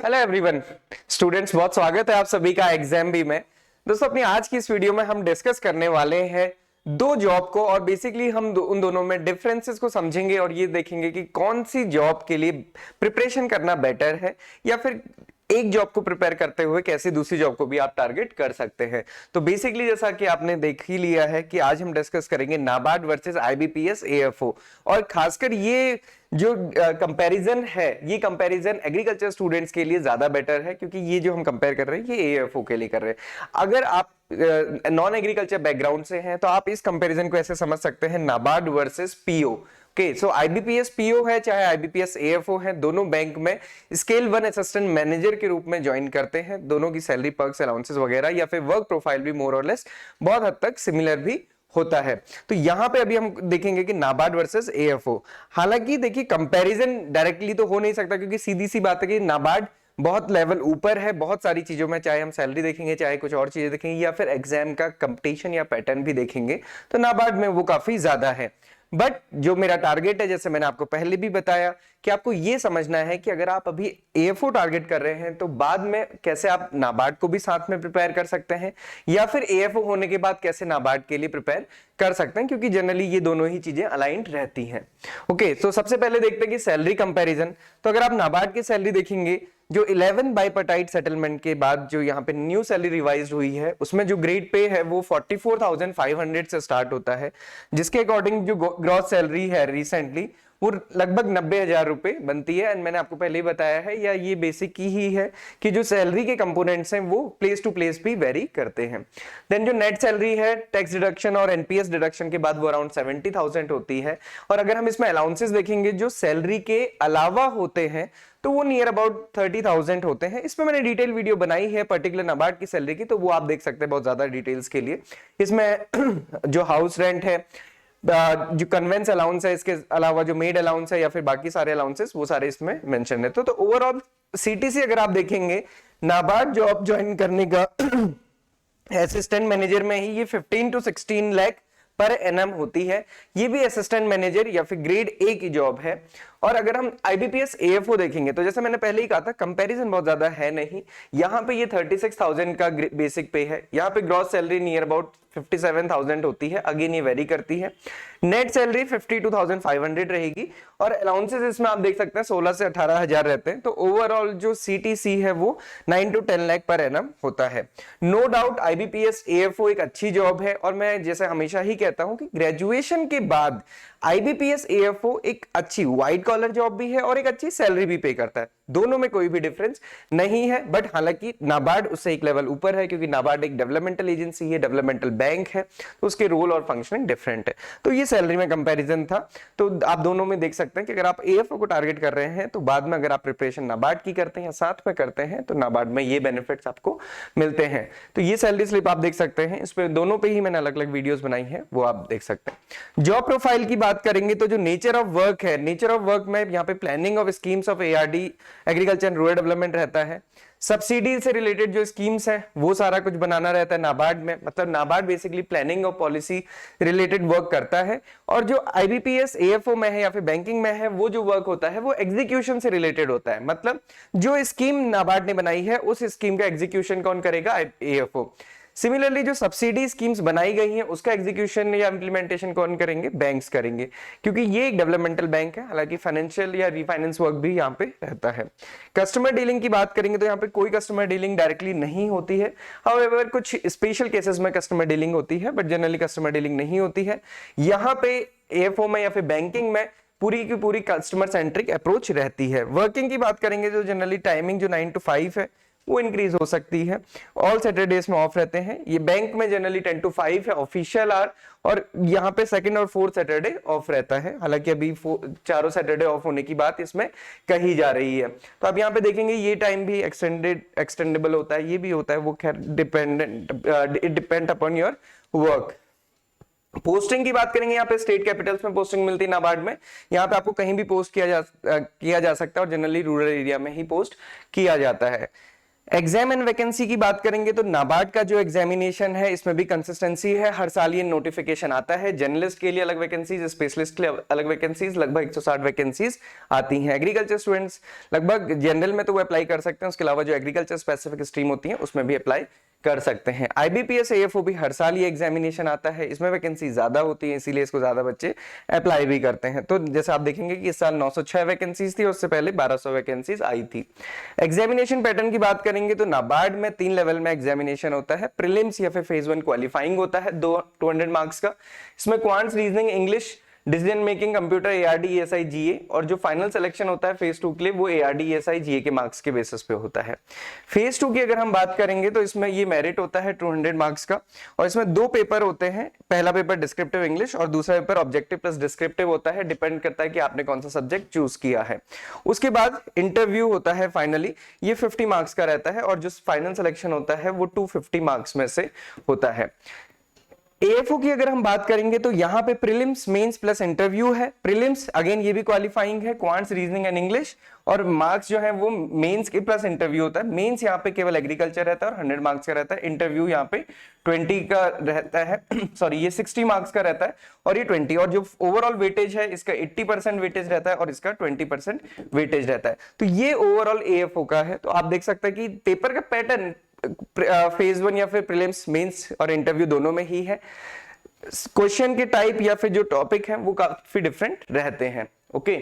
Hello everyone students, बहुत स्वागत है आप सभी का एग्जाम बी में। दोस्तों, अपनी आज की इस वीडियो में हम डिस्कस करने वाले हैं दो जॉब को और बेसिकली हम उन दोनों में डिफरेंसेस को समझेंगे और ये देखेंगे कि कौन सी जॉब के लिए प्रिपरेशन करना बेटर है या फिर एक जॉब को प्रिपेयर करते हुए कैसे दूसरी जॉब को भी आप टारगेट कर सकते हैं। तो बेसिकली जैसा कि आपने देख ही लिया है कि आज हम डिस्कस करेंगे नाबार्ड वर्सेस आईबीपीएस एएफओ और खासकर ये जो कंपैरिजन है, ये कंपैरिजन एग्रीकल्चर स्टूडेंट्स के लिए ज्यादा बेटर है क्योंकि ये जो हम कंपेयर कर रहे हैं ये एएफओ के लिए कर रहे हैं। अगर आप नॉन एग्रीकल्चर बैकग्राउंड से हैं तो आप इस कंपैरिजन को ऐसे समझ सकते हैं, नाबार्ड वर्सेस पीओ। ओके, सो आईबीपीएस पीओ है चाहे आईबीपीएस एएफओ है, दोनों बैंक में स्केल 1 असिस्टेंट मैनेजर के रूप में ज्वाइन करते हैं। दोनों की सैलरी, पर्क्स, अलाउंसेस वगैरह या फिर वर्क प्रोफाइल भी मोर और लेस बहुत हद तक सिमिलर भी होता है। तो यहां पे अभी हम देखेंगे कि नाबार्ड वर्सेस एएफओ। हालांकि देखिए कंपैरिजन डायरेक्टली तो हो नहीं सकता क्योंकि सीधी सी बात है कि नाबार्ड बहुत लेवल ऊपर है बहुत सारी चीजों में, चाहे हम सैलरी देखेंगे चाहे कुछ और चीजें देखेंगे या फिर एग्जाम का कंपटीशन या पैटर्न भी देखेंगे तो नाबार्ड में वो काफी ज्यादा है। बट जो मेरा टारगेट है, जैसे मैंने आपको पहले भी बताया कि आपको ये समझना है कि अगर आप अभी एएफओ टारगेट कर रहे हैं तो बाद में कैसे आप नाबार्ड को भी साथ में प्रिपेयर कर सकते हैं या फिर एएफओ होने के बाद कैसे नाबार्ड के लिए प्रिपेयर कर सकते हैं, क्योंकि जनरली ये दोनों ही चीजें अलाइंड रहती हैं। ओके, तो सबसे पहले देखते हैं कि सैलरी कंपैरिजन। तो अगर आप नाबार्ड की सैलरी देखेंगे जो 11 बाइपार्टाइट सेटलमेंट के बाद जो यहाँ पे न्यू सैलरी रिवाइज हुई है उसमें जो ग्रेड पे है वो 44,500 से स्टार्ट होता है, जिसके अकॉर्डिंग जो ग्रॉस सैलरी है रिसेंटली वो लगभग 90,000 रुपए बनती है। एंड मैंने आपको पहले ही बताया है या ये बेसिक की ही है कि जो सैलरी के कंपोनेंट्स हैं वो प्लेस टू प्लेस भी वेरी करते हैं। देन जो नेट सैलरी है टैक्स डिडक्शन और एनपीएस डिडक्शन के बाद वो अराउंड 70,000 होती है। और अगर हम इसमें अलाउंसेस देखेंगे जो सैलरी के अलावा होते हैं तो वो नियर अबाउट 30,000 होते हैं। इसमें मैंने डिटेल वीडियो बनाई है पर्टिकुलर नाबार्ड की सैलरी की, तो वो आप देख सकते हैं बहुत ज्यादा डिटेल्स के लिए। इसमें जो हाउस रेंट है, जो कन्वेंस अलाउंस है, इसके अलावा जो मेड अलाउंस है या फिर बाकी सारे अलाउंसेस वो सारे इसमें मेंशन है। तो ओवरऑल सीटीसी अगर आप देखेंगे नाबार्ड जॉब ज्वाइन करने का असिस्टेंट मैनेजर में ही ये 15 to 16 लाख पर एनएम होती है। ये भी असिस्टेंट मैनेजर या फिर ग्रेड ए की जॉब है। और अगर हम आईबीपीएस एएफओ देखेंगे तो जैसे मैंने पहले ही कहा था कंपैरिजन बहुत ज्यादा है नहीं। यहाँ पे ये 36,000 का बेसिक पे है, यहाँ पे ग्रॉस सैलरी नियर अबाउट 57,000 होती है, अगेन ये वेरी करती है। नेट सैलरी 52,500 रहेगी और अलाउंसेस इसमें आप देख सकते हैं 16 से 18,000 रहते हैं। तो ओवरऑल जो सीटीसी है वो 9 to 10 लाख पर एनम होता है। नो डाउट आईबीपीएस एएफओ एक अच्छी जॉब है और मैं जैसे हमेशा ही कहता हूं कि ग्रेजुएशन के बाद आईबीपीएस एएफओ एक अच्छी व्हाइट कॉलर जॉब भी है और एक अच्छी सैलरी भी पे करता है, दोनों में कोई भी डिफरेंस नहीं है। बट हालांकि नाबार्ड उससे एक लेवल ऊपर है क्योंकि नाबार्ड एक डेवलपमेंटल एजेंसी है, डेवलपमेंटल बैंक है, तो उसके रोल और फंक्शनिंग डिफरेंट है। तो ये सैलरी में कंपैरिजन था। तो आप दोनों में देख सकते हैं कि अगर आप एएफओ को टारगेट कर रहे हैं तो बाद में अगर आप प्रिपरेशन नाबार्ड की करते हैं या साथ में करते हैं तो नाबार्ड में ये बेनिफिट्स आपको मिलते हैं। तो ये सैलरी स्लिप आप देख सकते हैं, इस पे दोनों पे ही मैंने अलग अलग वीडियोस बनाई है, वो आप देख सकते हैं। जॉब प्रोफाइल की बात करेंगे तो जो नेचर ऑफ वर्क है, नेचर ऑफ वर्क में यहाँ पे planning of schemes of ARD agriculture and rural development रहता है। सब्सिडी से रिलेटेड जो स्कीम्स हैं वो सारा कुछ बनाना रहता है नाबार्ड में। मतलब NABARD basically planning of policy related work करता है। और जो आईबीपीएस एएफओ में है या फिर बैंकिंग में है वो जो वर्क होता है वो एग्जीक्यूशन से रिलेटेड होता है। मतलब जो स्कीम नाबार्ड ने बनाई है उस स्कीम का एग्जीक्यूशन कौन करेगा? एएफओ। सिमिलरली जो सब्सिडी स्कीम्स बनाई गई हैं उसका एग्जीक्यूशन या इंप्लीमेंटेशन कौन करेंगे? बैंक्स करेंगे, क्योंकि ये एक डेवलपमेंटल बैंक है। हालांकि फाइनेंशियल या रीफाइनेंस वर्क भी यहाँ पे रहता है। कस्टमर डीलिंग की बात करेंगे तो यहाँ पे कोई कस्टमर डीलिंग डायरेक्टली नहीं होती है। हाउएवर कुछ स्पेशल केसेस में कस्टमर डीलिंग होती है, बट जनरली कस्टमर डीलिंग नहीं होती है। यहाँ पे एएफओ में या फिर बैंकिंग में पूरी की पूरी कस्टमर सेंट्रिक अप्रोच रहती है। वर्किंग की बात करेंगे तो जनरली टाइमिंग जो 9 to 5 है वो इंक्रीज हो सकती है। ऑल सैटरडेज में ऑफ रहते हैं। ये बैंक में जनरली 10 to 5 है ऑफिशियल आवर, और यहाँ पे सेकंड और फोर्थ सैटरडे ऑफ रहता है। हालांकि अभी चारों सैटरडे ऑफ होने की बात इसमें कही जा रही है। तो आप यहाँ पे देखेंगे ये टाइम भी एक्सटेंडेबल होता है, ये भी होता है, वो खैर depend upon your work. Posting की बात करेंगे, यहाँ पे स्टेट कैपिटल्स में पोस्टिंग मिलती है नाबार्ड में। यहाँ पे आपको कहीं भी पोस्ट किया जा सकता है और जनरली रूरल एरिया में ही पोस्ट किया जाता है। एग्जाम एंड वैकेंसी की बात करेंगे तो नाबार्ड का जो एग्जामिनेशन है इसमें भी कंसिस्टेंसी है, हर साल ये नोटिफिकेशन आता है। जर्नलिस्ट के लिए अलग वैकेंसीज, स्पेशलिस्ट के लिए अलग वैकेंसीज, लगभग 160 वैकेंसीज आती हैं। एग्रीकल्चर स्टूडेंट्स लगभग जनरल में तो वो अप्लाई कर सकते हैं, उसके अलावा जो एग्रीकल्चर स्पेसिफिक स्ट्रीम होती है उसमें भी अप्लाई कर सकते हैं। आईबीपीएस एएफओ भी हर साल ये एग्जामिनेशन आता है, इसमें वैकेंसी ज्यादा होती है इसीलिए इसको ज्यादा बच्चे अप्लाई भी करते हैं। तो जैसे आप देखेंगे कि इस साल 906 वैकेंसीज थी और उससे पहले 1200 वैकेंसीज आई थी। एग्जामिनेशन पैटर्न की बात करेंगे तो नाबार्ड में 3 लेवल में एग्जामिनेशन होता है। प्रीलिम्स या फिर फेज 1 क्वालिफाइंग होता है 200 मार्क्स का। इसमें quants, reasoning, English, decision making, computer, ARD, ESI, GA, और जो फाइनल सिलेक्शन होता है फेज 2 के लिए वो एआरडी, ईएसआई, जीए के मार्क्स के बेसिस पे होता है। फेज 2 की अगर हम बात करेंगे तो इसमें ये मेरिट होता है 200 मार्क्स का, और इसमें 2 पेपर होते हैं। पहला पेपर डिस्क्रिप्टिव इंग्लिश और दूसरा पेपर ऑब्जेक्टिव प्लस डिस्क्रिप्टिव होता है, डिपेंड करता है कि आपने कौन सा सब्जेक्ट चूज किया है। उसके बाद इंटरव्यू होता है फाइनली, ये 50 मार्क्स का रहता है, और जो फाइनल सिलेक्शन होता है वो 250 मार्क्स में से होता है। एएफओ की अगर हम बात करेंगे तो यहाँ पे प्रीलिम्स, मेंस प्लस इंटरव्यू है। प्रीलिम्स अगेन ये भी क्वालिफाइंग है, क्वांट्स, रीजनिंग एंड इंग्लिश, और मार्क्स जो है वो मेंस के प्लस इंटरव्यू होता है। मेंस यहाँ पे केवल एग्रीकल्चर रहता है और 100 मार्क्स का रहता है। इंटरव्यू यहाँ पे 20 का रहता है सॉरी ये 60 मार्क्स का रहता है और ये 20, और जो ओवरऑल वेटेज है इसका 80% वेटेज रहता है और इसका 20% वेटेज रहता है। तो ये ओवरऑल एएफओ का है। तो आप देख सकते हैं कि पेपर का पैटर्न फेज 1 या फिर प्रीलिम्स, मेंस और इंटरव्यू दोनों में ही है। क्वेश्चन के टाइप या फिर जो टॉपिक है वो काफी डिफरेंट रहते हैं। ओके,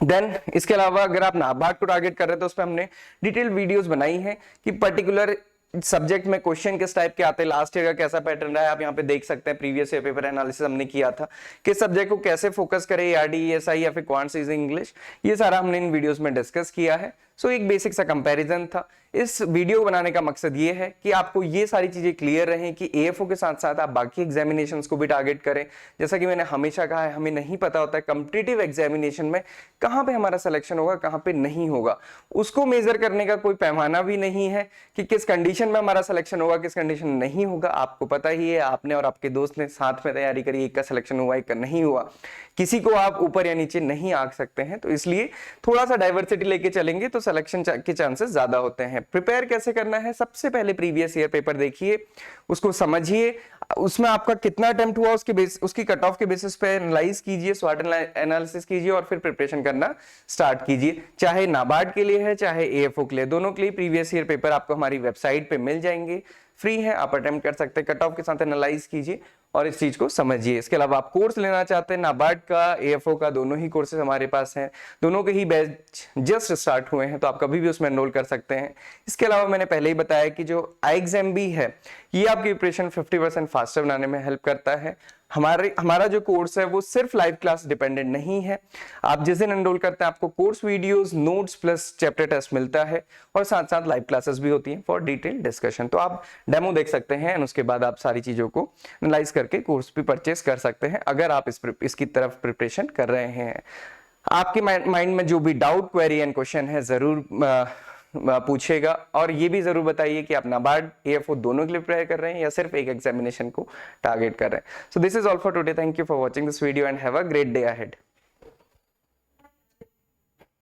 देन इसके अलावा अगर आप नाबार्ड को टारगेट कर रहे हैं तो उस पर हमने डिटेल वीडियोस बनाई हैं कि पर्टिकुलर सब्जेक्ट में क्वेश्चन किस टाइप के आते हैं, लास्ट ईयर का कैसा पैटर्न रहा है। आप यहाँ पे देख सकते हैं प्रीवियस ईयर पेपर एनालिसिस हमने किया था, किस सब्जेक्ट को कैसे फोकस करें, एआरडी, ईएसआई या फिर क्वांट्स, रीजनिंग, इंग्लिश, ये सारा हमने इन वीडियोस में डिस्कस किया है। सो एक बेसिक सा कंपैरिजन था। इस वीडियो बनाने का मकसद ये है कि आपको ये सारी चीजें क्लियर रहें कि एएफओ के साथ साथ आप बाकी एग्जामिनेशंस को भी टारगेट करें। जैसा कि मैंने हमेशा कहा है, हमें नहीं पता होता है कॉम्पिटिटिव एग्जामिनेशन में कहां पे हमारा सिलेक्शन होगा, कहां पे नहीं होगा। उसको मेजर करने का कोई पैमाना भी नहीं है कि किस कंडीशन में हमारा सिलेक्शन होगा, किस कंडीशन में नहीं होगा। आपको पता ही है, आपने और आपके दोस्त ने साथ में तैयारी करी, एक का सिलेक्शन हुआ, एक का नहीं हुआ। किसी को आप ऊपर या नीचे नहीं आंक सकते हैं, तो इसलिए थोड़ा सा डाइवर्सिटी लेके चलेंगे तो सिलेक्शन के चांसेस ज्यादा होते हैं। प्रिपेयर कैसे करना है, सबसे पहले प्रीवियस ईयर पेपर देखिए, उसको समझिए, उसमें आपका कितना अटेम्प्ट हुआ उसकी कट ऑफ के बेसिस पे एनालाइज कीजिए, स्वॉट एनालिसिस कीजिए और फिर प्रिपरेशन करना स्टार्ट कीजिए। चाहे नाबार्ड के लिए है चाहे एएफओ के लिए, दोनों के लिए प्रीवियस ईयर पेपर आपको हमारी वेबसाइट पे मिल जाएंगे, फ्री है, आप अटेम्प्ट कर सकते हैं। कट ऑफ के साथ एनालाइज कीजिए और इस चीज को समझिए। इसके अलावा आप कोर्स लेना चाहते हैं, नाबार्ड का, एएफओ का, दोनों ही कोर्सेज हमारे पास हैं, दोनों के ही बैच जस्ट स्टार्ट हुए हैं, तो आप कभी भी उसमें एनरोल कर सकते हैं। इसके अलावा मैंने पहले ही बताया कि जो iExamB है ये आपकी प्रिपरेशन 50% फास्टर बनाने में हेल्प करता है। हमारा जो कोर्स है वो सिर्फ लाइव क्लास डिपेंडेंट नहीं है। आप जिस दिन एनरोल करते हैं आपको course videos, notes plus chapter test मिलता है और साथ साथ लाइव क्लासेस भी होती हैं फॉर डिटेल डिस्कशन। तो आप डेमो देख सकते हैं और उसके बाद आप सारी चीजों को एनालाइज करके कोर्स भी परचेस कर सकते हैं अगर आप इसकी तरफ प्रिपरेशन कर रहे हैं। आपके माइंड में जो भी डाउट, क्वेरी एंड क्वेश्चन है जरूर पूछेगा, और ये भी जरूर बताइए कि आप नाबार्ड, एएफओ दोनों के लिए प्रिपेयर कर रहे हैं या सिर्फ एक एग्जामिनेशन को टारगेट कर रहे हैं। So this is all for today. Thank you for watching this video and have a great day ahead.